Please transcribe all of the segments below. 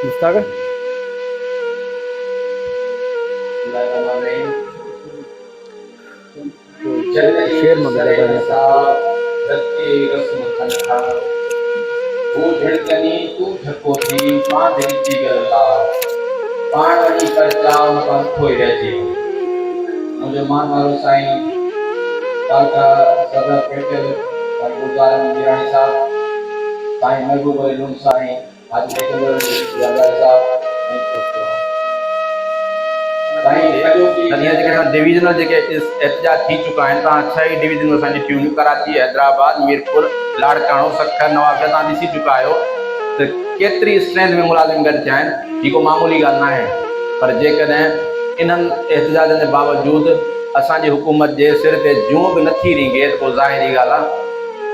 मुश्ताक शेर में वो झड़कनी तू झकोती पांधरी गल्ला पाणवनी करचाव मकान खोई रहती मुझे मान मारो साईं काका सदर पेटल भाई गुजारम बिरानी साहब साईं महबूब अली लून साईं आज लेकर यादव साहब डिवीजनल जेके इस एहतजाज थी चुका है ता 6 डिवीजन में साडी टीम कराची हैदराबाद मीरपुर लाड़काणो सखर नवाबशा ता दिसी चुका आयो तो केतरी स्ट्रेंथ में मुलाजिम गड चाहन ही को मामूली गाल ना है पर जेकदे इनन एहतजाजन के बावजूद असांजी हुकूमत जे सिर ते जूं भी नथी रिंगे तो ज़ाहिरी गाल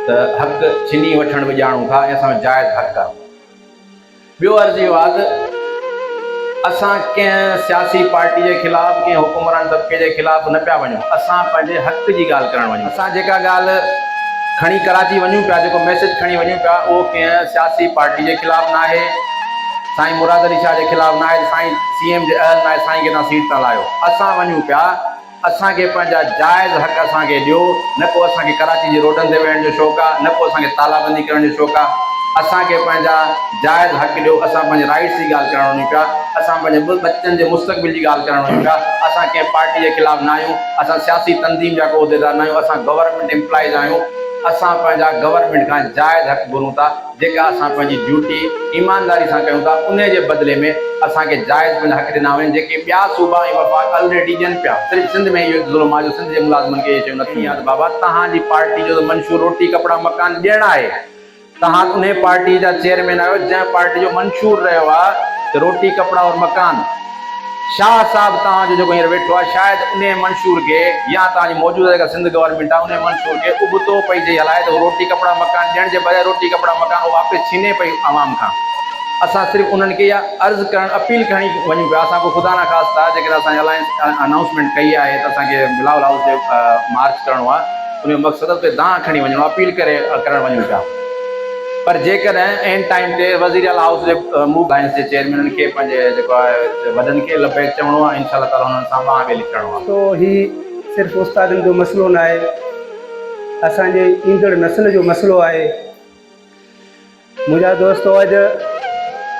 तो हक छिनी वठण भी जाणू था ऐसा जायज़ हक आहे। बियो अर्ज़ी बात असां कंहिं सियासी पार्टी के खिलाफ कंहिं हुकुमरान तबके के खिलाफ न पिया वञूं असां पंहिंजे हक़ जी ॻाल्हि करणु वञूं असां जेका ॻाल्हि खणी कराची वञूं पिया जेको मैसेज खणी वञूं पिया उहो कंहिं सियासी पार्टी के खिलाफ ना आहे साईं मुराद अली शाह के खिलाफ ना आहे साईं सीएम जे अहल ना आहे साईं खे तव्हां सीट था लाहियो असां वञूं पिया असांखे पंहिंजा जाइज़ हक़ असांखे ॾियो न को असांखे कराची जे रोडनि ते वेहण जो शौक़ु आहे न को असांखे तालाबंदी करण जो शौक़ु आहे असांखे पंहिंजा जाइज़ हक़ ॾियो असां पंहिंजे राइट्स जी ॻाल्हि करणु वञूं पिया असां पंहिंजे बच्चनि जे मुस्तक़बिल जी ॻाल्हि करणु वञूं पिया असां कंहिं पार्टी जे खिलाफ़ न आहियूं असां सियासी तंज़ीम जा को उहिदेदार न आहियूं असां गवर्नमेंट एम्प्लॉइज़ आहियूं असां पंहिंजा गवर्नमेंट खां जाइज़ हक़ घुरूं था जेका असां पंहिंजी ड्यूटी ईमानदारी सां कयूं था उन जे बदिले में असांखे जाइज़ पंहिंजा हक़ ॾिना वञनि जेके ॿिया सूबा ऐं वफ़ाक़ ऑलरेडी ॾियनि पिया सिर्फ़ु सिंध में इहो ज़ुल्म आहे जो सिंध जे मुलाज़िमनि खे इहे शयूं नथी यादि बाबा तव्हांजी पार्टी जो मंशूर रोटी कपिड़ा मकान ॾियणु आहे तहां उन पार्टी जा चेयरमैन आयो जंहिं पार्टी जो मंशूर रहियो आहे रोटी कपड़ा और मकान शाह साहब तव्हांजो जेको हींअर वेठो आहे शायदि उन मंशूर के या तव्हांजी मौजूदा जेका सिंध गवर्नमेंट आहे उन मंशूर के उबतो पई जे हलाए तो रोटी कपड़ा मकान ॾियण जे बजाय रोटी कपड़ा मकान वापसि छीने पई आवाम खां असां सिर्फ़ु उन्हनि खे इहा अर्ज़ु करणु अपील खणी वञूं पिया असां को ख़ुदा न ख़ास्ता जेकॾहिं असांजे अलायंस अनाउंसमेंट कई आहे त असांखे बिलावल हाउस ते मार्च करिणो आहे उन जो मक़सदु ते दांह खणी वञिणो आहे अपील करणु वञूं पिया पर जेकॾहिं एन टाइम ते वज़ीर आला हाउस जे मूव लाइन्स जे चेयरमैन खे पंहिंजे जेको आहे वॾनि खे लबैक चवणो आहे इंशाअल्लाह ताला हुननि सां बांह ॿेली करिणो आहे तो ही सिर्फ़ उस्तादनि जो मसइलो न आहे असांजे ईंदड़ नस्ल जो मसइलो आहे मुंहिंजा दोस्त अॼु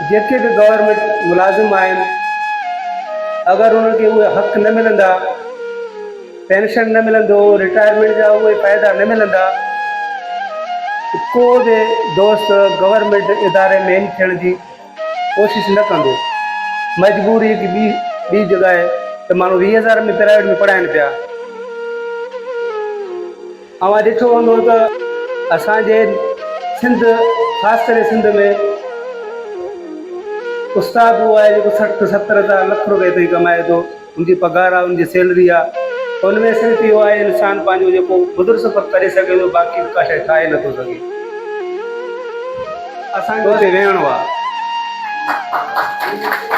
जेके बि गवर्नमेंट मुलाज़िम आहिनि अगरि उन्हनि खे उहे हक़ न मिलंदा पेंशन न मिलंदो रिटायरमेंट जा उहे फ़ाइदा न मिलंदा को बि दोस्त गवर्नमेंट इदारे में थियण जी कोशिशि न कंदो मजबूरी की ॿी जॻह त माण्हू 20,000 में प्राइवेट में पढ़ाइनि पिया अवां ॾिठो हूंदो त असांजे सिंध ख़ासि करे सिंध में उस्ताद उहो आहे जेको 60-70 लख रुपए ताईं कमाए थो उनजी पघार आहे उनजी सैलरी आहे उनमें सिर्फ़ु इहो आहे इंसानु पंहिंजो जेको बुज़ुर्ग सफ़र करे सघे थो बाक़ी का शइ ठाहे नथो सघे असांखे हुते वेहणो आहे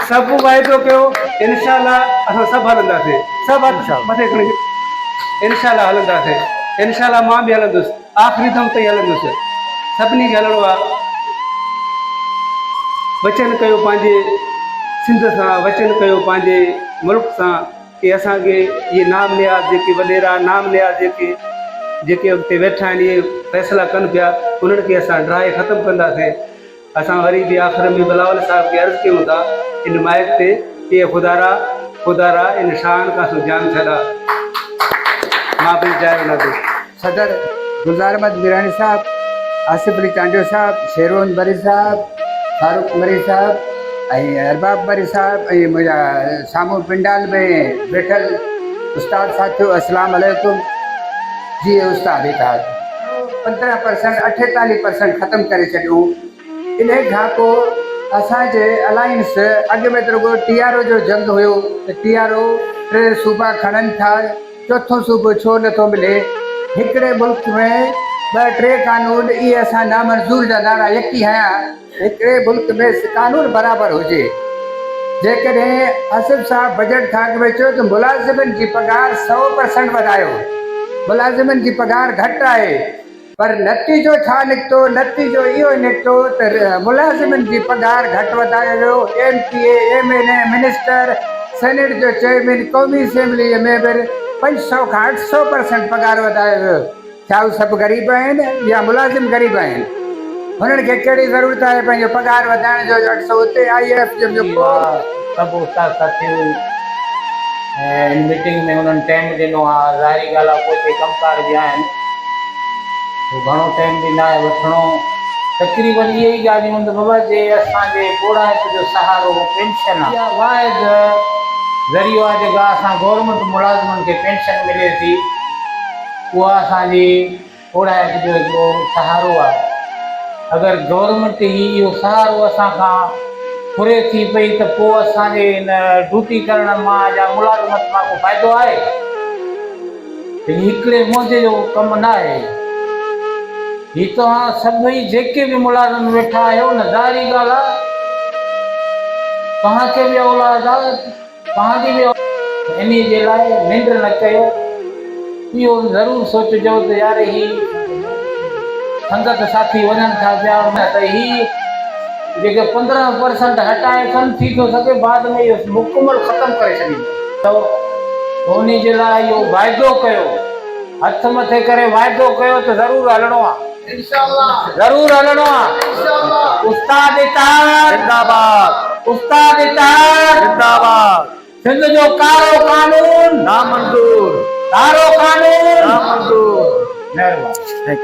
सभु वाइदो कयो इंशाअल्लाह असां सभु हलंदासीं सभु मथे खणी इंशाअल्लाह हलंदासीं इंशाअल्लाह मां बि हलंदुसि आख़िरी दम ताईं हलंदुसि सभिनी खे हलणो आहे वचन कयो पंहिंजे सिंध सां वचन कयो पंहिंजे मुल्क सां कि असांखे इहे नाम नियाज़ जेके वॾेरा नाम नियाज़ जेके उते वेठा आहिनि इहे फ़ैसिला कनि पिया उन्हनि खे असां ड्राए ख़तमु कंदासीं असां वरी बि आख़िर में बिलावल साहिब खे अर्ज़ु कयूं था इन माइक ते कि ख़ुदारा इन शान खां तूं जान छॾा मां बि जाए न सदर गुलज़ार अहमद मीरानी साहब आसिफ अली चांडियो साहब शेरवन बरी साहब फारूक मरी साहब अरबाब बरी साहब मुझा सामू पिंडाल में बैठल उस्ताद साथियों अस्सलाम वालेकुम जी उस्ताद 15% 48% ख़त्म करे छॾियूं इन खां पोइ असांजे अलायंस अॻु में त रुगो TRO जो जंग हुयो त TRO 3 सूबा खणनि था चौथों सूबो छो नथो मिले हिकिड़े मुल्क में 2-3 कानून इहे असां नामंज़ूर जा नारा यकी हया हिकिड़े मुल्क में कानून बराबरि हुजे जेकॾहिं आसिफ साहब बजट खां अॻु में चयो त मुलाज़िमनि जी पघार 100% वधायो मुलाज़िमनि जी पघार घटि आहे पर नतीजो छा निकितो? नतीजो इहो निकितो त मुलाज़िमनि जी पघार घटि वधायो वियो। MPA MLA मिनिस्टर सेनेट जो चेयरमैन क़ौमी असेंबलीअ में बि 500 खां 800% पघार वधायो वियो। छा उहे सभु ग़रीब आहिनि या मुलाज़िम ग़रीब आहिनि? हुननि खे कहिड़ी ज़रूरत आहे पंहिंजो पघार वधाइण जो? 800 उते IF जो सब उस्ताद साथियों इन मीटिंग में उन्होंने टाइम ॾिनो आहे। ज़ाहिरी ॻाल्हि आहे पोइ कमकार बि आहिनि, घणो टाइम बि न आहे वठिणो। तक़रीबन इहे ई ॻाल्हियूं आहिनि त बाबा जे असांजे ॿोड़ाइप जो सहारो पेंशन आहे, इहा वाहिद ज़रियो आहे जेका असां गवर्नमेंट मुलाज़िमनि खे पेंशन मिले थी, उहा असांजी ॿोड़ाइप जो हिकिड़ो सहारो आहे। अगरि गवर्नमेंट ई इहो सहारो असां खां पूरे थी पई त पोइ असांजे हिन ड्यूटी करण मां या मुलाज़िमत मां को फ़ाइदो आहे? हिकिड़े मुंहिंजे जो कमु न आहे। ही तव्हां सभई जेके बि मुलाज़िम वेठा आहियो न, ज़ाहिरी ॻाल्हि आहे तव्हांखे बि औलाद आहे, तव्हांजी बि इन जे लाइ निंड न कयो। इहो ज़रूरु सोचिजो त यार ही संगत साथी वञनि था पिया न त ही जेके 15% हटाए कनि, थी थो सघे बाद में इहो मुकमल ख़तमु करे छॾींदो। त उन जे लाइ इहो वाइदो कयो, हथ मथे करे वाइदो कयो त ज़रूरु हलणो आहे, ज़रूरु हलणो आहे। उस्ताद इताद जिंदाबाद, उस्ताद इताद जिंदाबाद। सिंध जो कारो कानून नामंजूर, कारो कानून नामंजूर। महिरबानी।